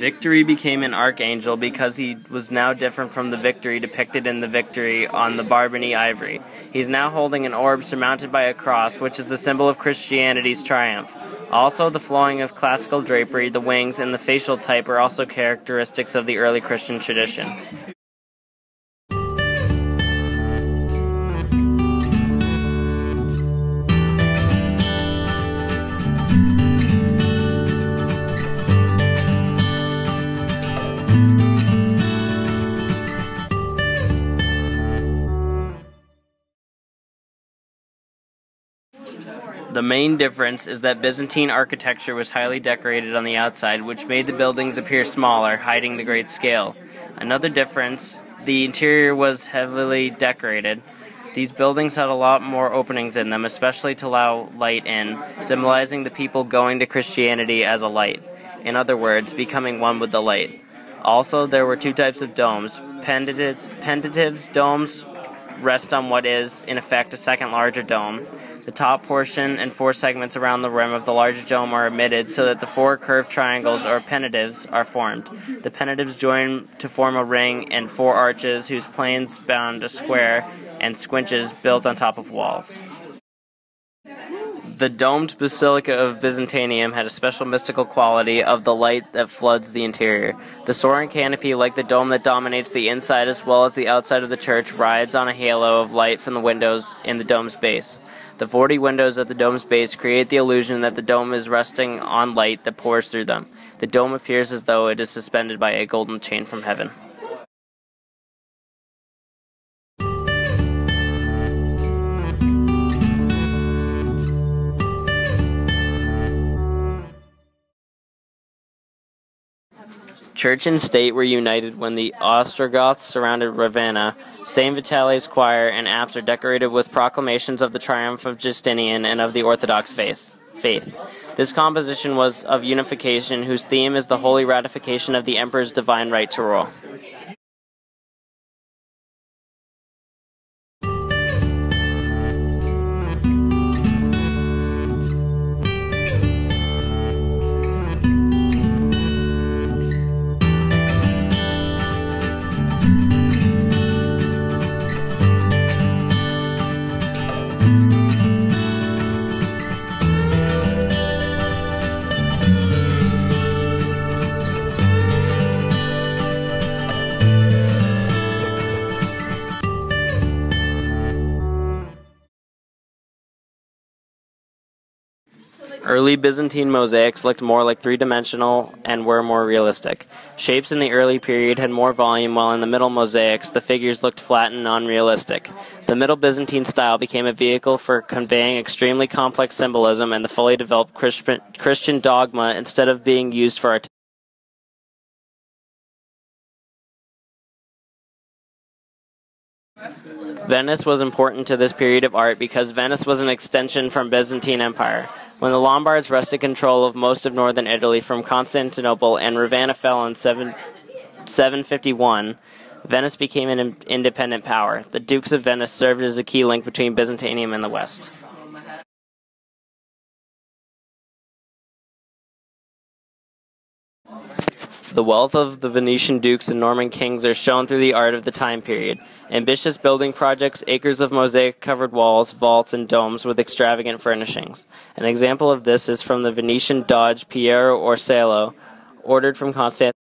Victory became an archangel because he was now different from the victory depicted in the Victory on the Barbary ivory. He's now holding an orb surmounted by a cross, which is the symbol of Christianity's triumph. Also, the flowing of classical drapery, the wings, and the facial type are also characteristics of the early Christian tradition. The main difference is that Byzantine architecture was highly decorated on the outside, which made the buildings appear smaller, hiding the great scale. Another difference, the interior was heavily decorated. These buildings had a lot more openings in them, especially to allow light in, symbolizing the people going to Christianity as a light. In other words, becoming one with the light. Also, there were two types of domes. Pentatives domes rest on what is, in effect, a second larger dome. The top portion and four segments around the rim of the larger dome are omitted so that the four curved triangles, or pentatives, are formed. The pentatives join to form a ring and four arches whose planes bound a square and squinches built on top of walls. The domed Basilica of Byzantium had a special mystical quality of the light that floods the interior. The soaring canopy, like the dome that dominates the inside as well as the outside of the church, rides on a halo of light from the windows in the dome's base. The 40 windows at the dome's base create the illusion that the dome is resting on light that pours through them. The dome appears as though it is suspended by a golden chain from heaven. Church and state were united when the Ostrogoths surrounded Ravenna. St. Vitalis choir and apse are decorated with proclamations of the triumph of Justinian and of the Orthodox faith. This composition was of unification, whose theme is the holy ratification of the emperor's divine right to rule. Early Byzantine mosaics looked more like three-dimensional and were more realistic. Shapes in the early period had more volume, while in the Middle mosaics the figures looked flat and non-realistic. The Middle Byzantine style became a vehicle for conveying extremely complex symbolism and the fully developed Christian dogma instead of being used for art. Venice was important to this period of art because Venice was an extension from Byzantine Empire. When the Lombards wrested control of most of northern Italy from Constantinople and Ravenna fell in 751, Venice became an independent power. The Dukes of Venice served as a key link between Byzantium and the West. The wealth of the Venetian dukes and Norman kings are shown through the art of the time period. Ambitious building projects, acres of mosaic-covered walls, vaults, and domes with extravagant furnishings. An example of this is from the Venetian Doge Piero Orsello, ordered from Constantinople.